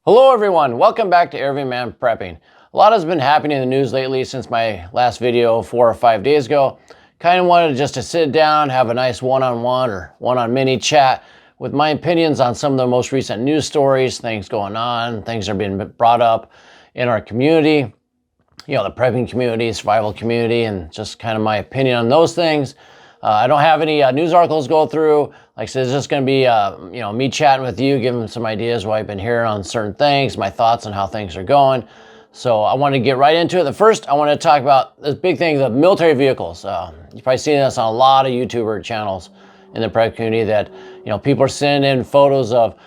Hello everyone, welcome back to Everyman Prepping. A lot has been happening in the news lately since my last video 4 or 5 days ago. Kind of wanted just to sit down, have a nice one-on-one or one-on-many chat with my opinions on some of the most recent news stories, things going on, things that are being brought up in our community, the prepping community, survival community, and just kind of my opinion on those things. I don't have any news articles to go through. Like I said, it's just going to be, me chatting with you, giving some ideas what I've been hearing on certain things, my thoughts on how things are going. So I want to get right into it. The first, I want to talk about this big thing, the military vehicles. You've probably seen this on a lot of YouTuber channels in the prep community that, people are sending in photos of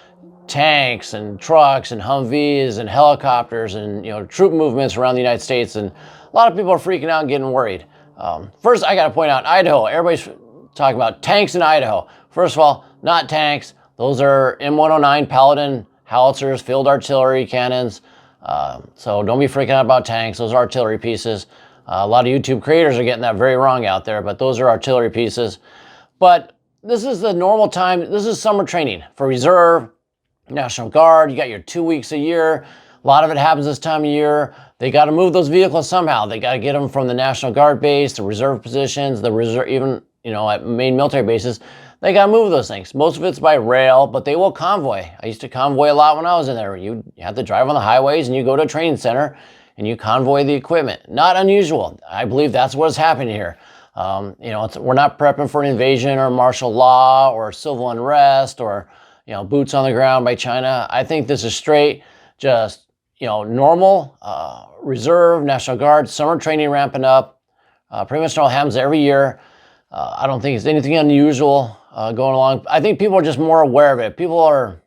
tanks and trucks and Humvees and helicopters and, troop movements around the United States. And a lot of people are freaking out and getting worried. First, I got to point out Idaho. Everybody's talking about tanks in Idaho. First of all, not tanks. Those are M109 Paladin howitzers, field artillery cannons. So don't be freaking out about tanks. Those are artillery pieces. A lot of YouTube creators are getting that very wrong out there, but those are artillery pieces. But this is the normal time. This is summer training for reserve, National Guard. You got your 2 weeks a year. A lot of it happens this time of year. They got to move those vehicles somehow. They got to get them from the National Guard base, the reserve positions, the reserve, even, at main military bases. They got to move those things. Most of it's by rail, but they will convoy. I used to convoy a lot when I was in there. You have to drive on the highways and you go to a training center and you convoy the equipment. Not unusual. I believe that's what's happening here. We're not prepping for an invasion or martial law or civil unrest or, boots on the ground by China. I think this is straight, just, normal reserve, National Guard, summer training ramping up. Pretty much all happens every year. I don't think it's anything unusual going along. I think people are just more aware of it. People are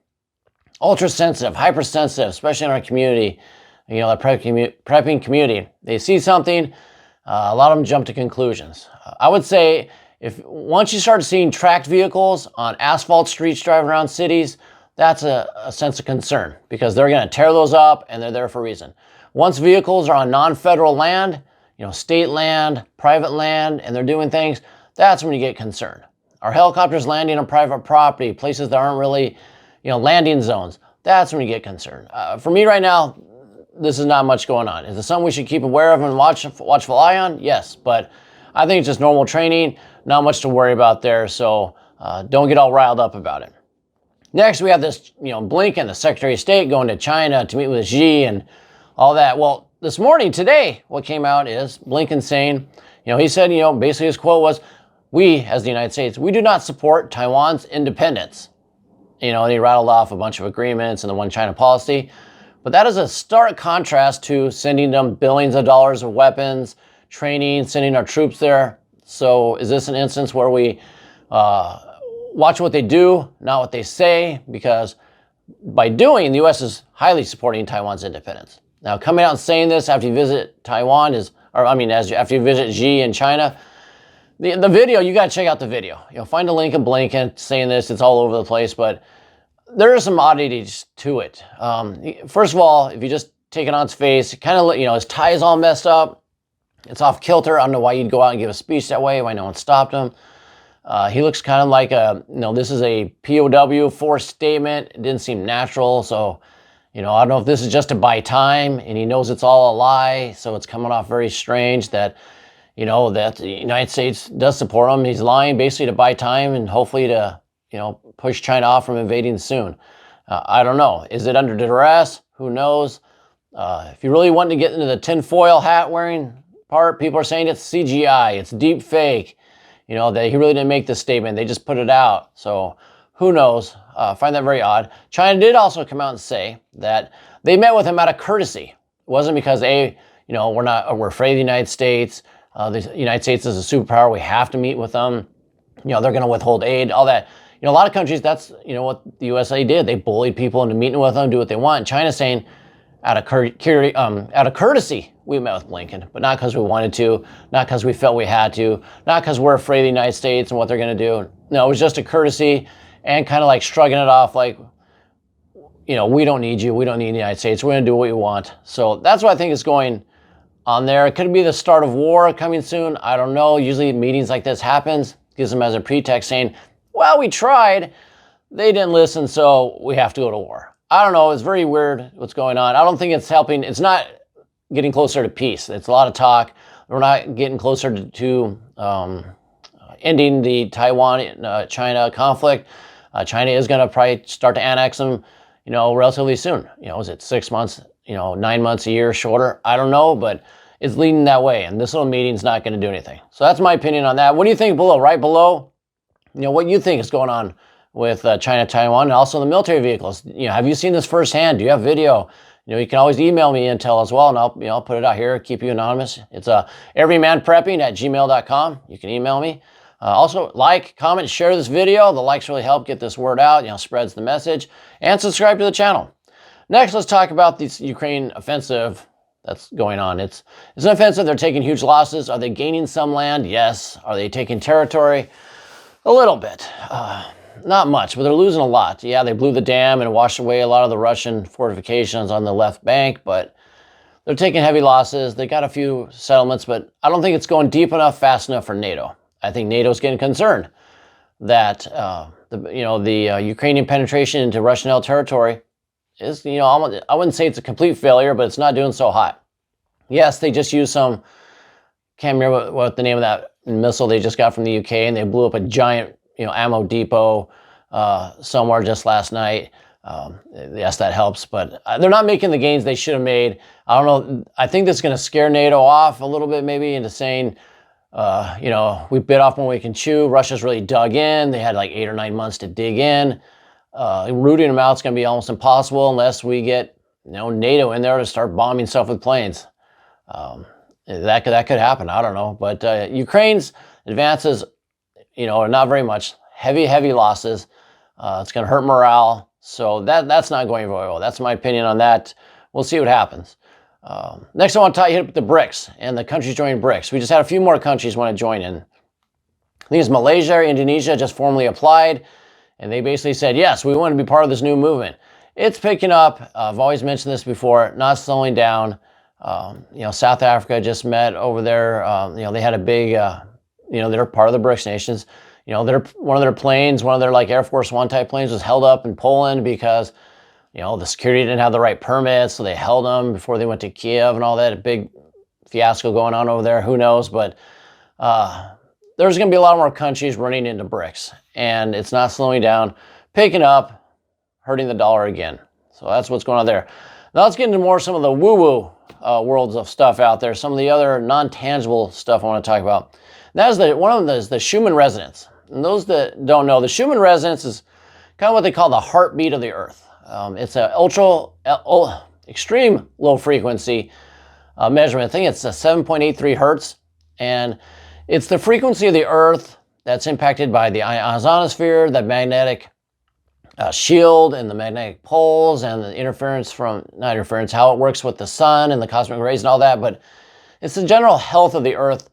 ultra sensitive, hypersensitive, especially in our community, the prepping community. They see something, a lot of them jump to conclusions. I would say once you start seeing tracked vehicles on asphalt streets driving around cities, that's a sense of concern because they're going to tear those up and they're there for a reason. Once vehicles are on non-federal land, state land, private land, and they're doing things, that's when you get concerned. Are helicopters landing on private property, places that aren't really, landing zones? That's when you get concerned. For me right now, this is not much going on. Is it something we should keep aware of and watchful eye on? Yes, but I think it's just normal training, not much to worry about there, so don't get all riled up about it. Next, we have this, Blinken, the Secretary of State, going to China to meet with Xi and all that. Well, this morning, today, what came out is Blinken saying, he said, basically his quote was, we, as the United States, we do not support Taiwan's independence. And he rattled off a bunch of agreements and the one China policy. But that is a stark contrast to sending them billions of dollars of weapons, training, sending our troops there. So is this an instance where we watch what they do, not what they say? Because by doing, the U.S. is highly supporting Taiwan's independence. Now, coming out and saying this after you visit Taiwan after you visit Xi in China, the video, you got to check out the video. Find a link of Blinken saying this. It's all over the place, but there are some oddities to it. First of all, if you just take it on its face, kind of, his tie is all messed up. It's off kilter. I don't know why you'd go out and give a speech that way, why no one stopped him. He looks kind of like this is a POW forced statement. It didn't seem natural. So, I don't know if this is just to buy time and he knows it's all a lie. So it's coming off very strange that, that the United States does support him. He's lying basically to buy time and hopefully to, push China off from invading soon. I don't know. Is it under duress? Who knows? If you really want to get into the tinfoil hat wearing part, people are saying it's CGI. It's deep fake. That he really didn't make this statement. They just put it out. So who knows? Find that very odd. China did also come out and say that they met with him out of courtesy. It wasn't because we're afraid of the United States. The United States is a superpower. We have to meet with them. They're going to withhold aid, all that. A lot of countries, that's, what the USA did. They bullied people into meeting with them, do what they want. And China's saying, out of courtesy, we met with Blinken, but not because we wanted to, not because we felt we had to, not because we're afraid of the United States and what they're going to do. No, it was just a courtesy and kind of like shrugging it off like, we don't need you. We don't need the United States. We're going to do what we want. So that's what I think is going on there. It could be the start of war coming soon. I don't know. Usually meetings like this happens, gives them as a pretext saying, well, we tried. They didn't listen, so we have to go to war. I don't know. It's very weird what's going on. I don't think it's helping. It's not getting closer to peace. It's a lot of talk. We're not getting closer to ending the Taiwan-China conflict. China is going to probably start to annex them, relatively soon. Is it 6 months, 9 months, a year, shorter? I don't know, but it's leading that way. And this little meeting's not going to do anything. So that's my opinion on that. What do you think below? Right below, what you think is going on with China, Taiwan, and also the military vehicles. Have you seen this firsthand? Do you have video? You can always email me intel as well, and I'll put it out here, keep you anonymous. It's everymanprepping@gmail.com. You can email me. Also, like, comment, share this video. The likes really help get this word out, spreads the message, and subscribe to the channel. Next, let's talk about this Ukraine offensive that's going on. It's an offensive. They're taking huge losses. Are they gaining some land? Yes. Are they taking territory? A little bit. Not much, but they're losing a lot. Yeah, they blew the dam and washed away a lot of the Russian fortifications on the left bank, but they're taking heavy losses. They got a few settlements, but I don't think it's going deep enough, fast enough for NATO. I think NATO's getting concerned that the Ukrainian penetration into Russian territory is, I wouldn't say it's a complete failure, but it's not doing so hot. Yes, they just used some, can't remember what the name of that missile they just got from the UK, and they blew up a giant, ammo depot somewhere just last night. Yes, that helps, but they're not making the gains they should have made. I don't know. I think this is going to scare NATO off a little bit, maybe into saying, we bit off when we can chew. Russia's really dug in. They had like 8 or 9 months to dig in. Rooting them out is going to be almost impossible unless we get, NATO in there to start bombing stuff with planes. That could happen. I don't know. But Ukraine's advances, are not very much. Heavy losses. It's going to hurt morale. So that's not going very well. That's my opinion on that. We'll see what happens. Next, I want to hit up the BRICS and the countries joining BRICS. We just had a few more countries want to join in. I think it's Malaysia, Indonesia just formally applied, and they basically said, yes, we want to be part of this new movement. It's picking up. I've always mentioned this before, not slowing down. South Africa just met over there. They had a big, they're part of the BRICS nations. One of their planes, one of their like Air Force One type planes was held up in Poland because the security didn't have the right permits, so they held them before they went to Kiev and all that. A big fiasco going on over there. Who knows? But there's going to be a lot more countries running into BRICS, and it's not slowing down, picking up, hurting the dollar again. So that's what's going on there. Now let's get into some of the woo-woo worlds of stuff out there. Some of the other non-tangible stuff I want to talk about. That is one of them is the Schumann resonance. And those that don't know, the Schumann resonance is kind of what they call the heartbeat of the Earth. It's an extreme low frequency measurement. I think it's a 7.83 hertz, and it's the frequency of the Earth that's impacted by the ionosphere, the magnetic shield, and the magnetic poles, and the how it works with the sun and the cosmic rays and all that. But it's the general health of the Earth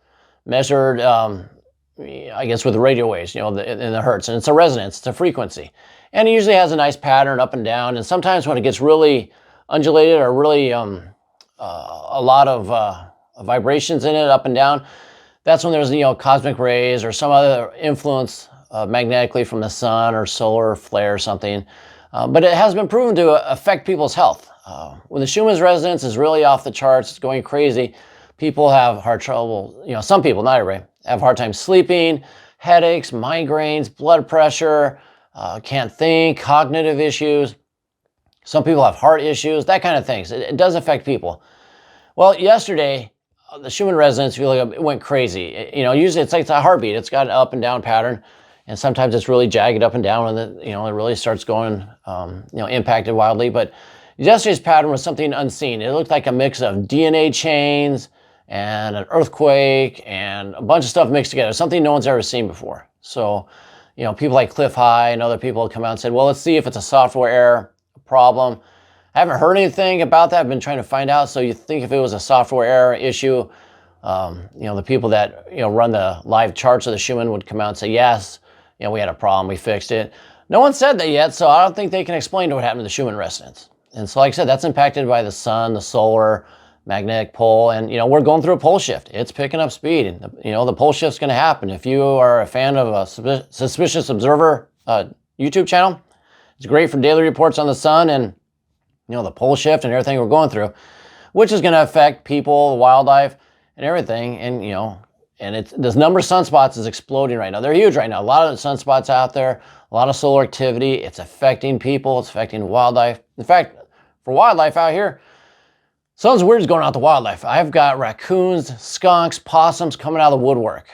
measured, I guess, with the radio waves, in the hertz. And it's a resonance, it's a frequency. And it usually has a nice pattern up and down. And sometimes when it gets really undulated or really a lot of vibrations in it up and down, that's when there's, cosmic rays or some other influence magnetically from the sun or solar flare or something. But it has been proven to affect people's health. When the Schumann's resonance is really off the charts, it's going crazy, people have heart trouble. Some people, not everybody, have a hard time sleeping, headaches, migraines, blood pressure, can't think, cognitive issues. Some people have heart issues, that kind of things. It does affect people. Well, yesterday, the Schumann resonance it went crazy. Usually it's like a heartbeat. It's got an up and down pattern, and sometimes it's really jagged up and down, and it really starts going, impacted wildly. But yesterday's pattern was something unseen. It looked like a mix of DNA chains and an earthquake and a bunch of stuff mixed together, something no one's ever seen before. So, people like Cliff High and other people have come out and said, well, let's see if it's a software error problem. I haven't heard anything about that. I've been trying to find out. So you think if it was a software error issue, the people that, run the live charts of the Schumann would come out and say, yes, we had a problem, we fixed it. No one said that yet, so I don't think they can explain what happened to the Schumann resonance. And so, like I said, that's impacted by the sun, the solar, magnetic pole, and we're going through a pole shift. It's picking up speed, and the pole shift's going to happen. If you are a fan of a Suspicious Observer YouTube channel, it's great for daily reports on the sun, and the pole shift and everything we're going through, which is going to affect people, wildlife, and everything. And, and this number of sunspots is exploding right now. They're huge right now. A lot of sunspots out there, a lot of solar activity. It's affecting people. It's affecting wildlife. In fact, for wildlife out here, something weird is going on with the wildlife. I've got raccoons, skunks, possums coming out of the woodwork.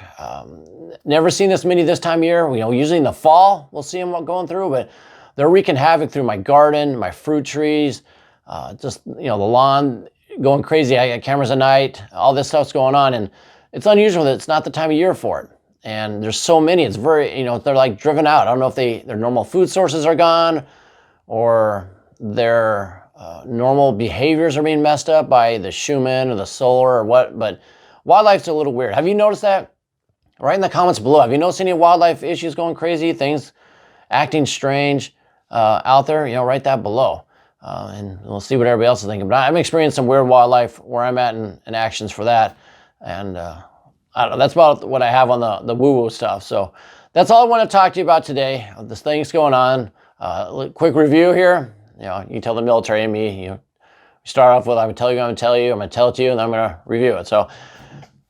Never seen this many this time of year. Usually in the fall, we'll see them going through, but they're wreaking havoc through my garden, my fruit trees, just, the lawn, going crazy. I got cameras at night, all this stuff's going on, and it's unusual that it's not the time of year for it. And there's so many, it's very, they're like driven out. I don't know if their normal food sources are gone, or their normal behaviors are being messed up by the Schumann or the solar or what, but wildlife's a little weird. Have you noticed that? Write in the comments below. Have you noticed any wildlife issues going crazy, things acting strange out there? Write that below. And we'll see what everybody else is thinking. But I'm experiencing some weird wildlife where I'm at and actions for that. And I don't know, that's about what I have on the woo-woo stuff. So that's all I want to talk to you about today. This thing's going on. Quick review here. You tell the military and me, start off with, I'm going to tell you, I'm going to tell you, I'm going to tell it to you, and then I'm going to review it. So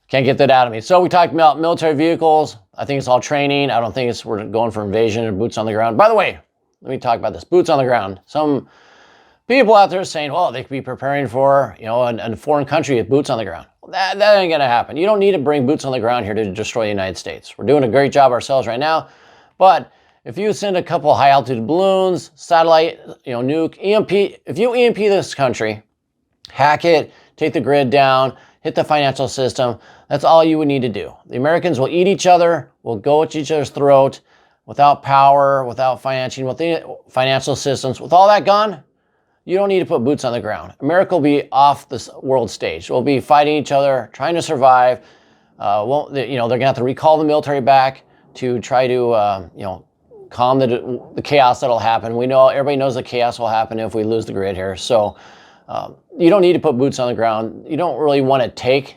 can't get that out of me. So we talked about military vehicles. I think it's all training. I don't think we're going for invasion or boots on the ground. By the way, let me talk about this. Boots on the ground. Some people out there saying, well, they could be preparing for, a foreign country with boots on the ground. That ain't going to happen. You don't need to bring boots on the ground here to destroy the United States. We're doing a great job ourselves right now. But if you send a couple high altitude balloons, satellite, nuke, EMP, if you EMP this country, hack it, take the grid down, hit the financial system, that's all you would need to do. The Americans will eat each other, will go at each other's throat without power, without financing, with the financial systems. With all that gone, you don't need to put boots on the ground. America will be off the world stage. We'll be fighting each other, trying to survive. They're going to have to recall the military back to try to, calm the chaos that'll happen. Everybody knows the chaos will happen if we lose the grid here. So you don't need to put boots on the ground. You don't really want to take,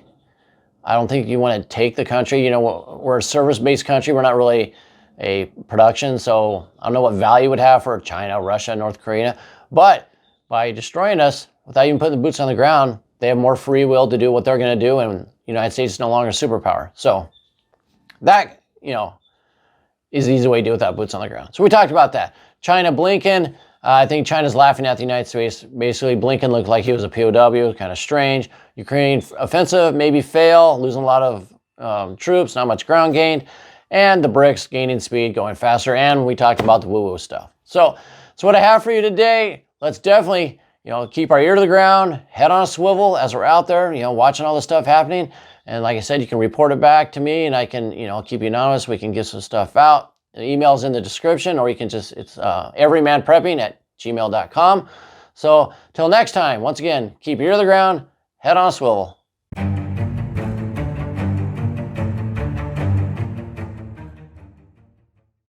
I don't think you want to take the country. We're a service-based country. We're not really a production. So I don't know what value it would have for China, Russia, North Korea. But by destroying us, without even putting the boots on the ground, they have more free will to do what they're going to do. And the United States is no longer a superpower. So that, is the easy way to do without boots on the ground. So we talked about that. China, Blinken. I think China's laughing at the United States. Basically, Blinken looked like he was a POW, kind of strange. Ukraine offensive, maybe fail, losing a lot of troops, not much ground gained. And the BRICS gaining speed, going faster. And we talked about the woo-woo stuff. So that's what I have for you today. Let's definitely, keep our ear to the ground, head on a swivel as we're out there, watching all this stuff happening. And like I said, you can report it back to me and I can, keep you anonymous. We can get some stuff out. The email's in the description, or you can just, it's everymanprepping@gmail.com. So till next time, once again, keep your ear to the ground, head on a swivel.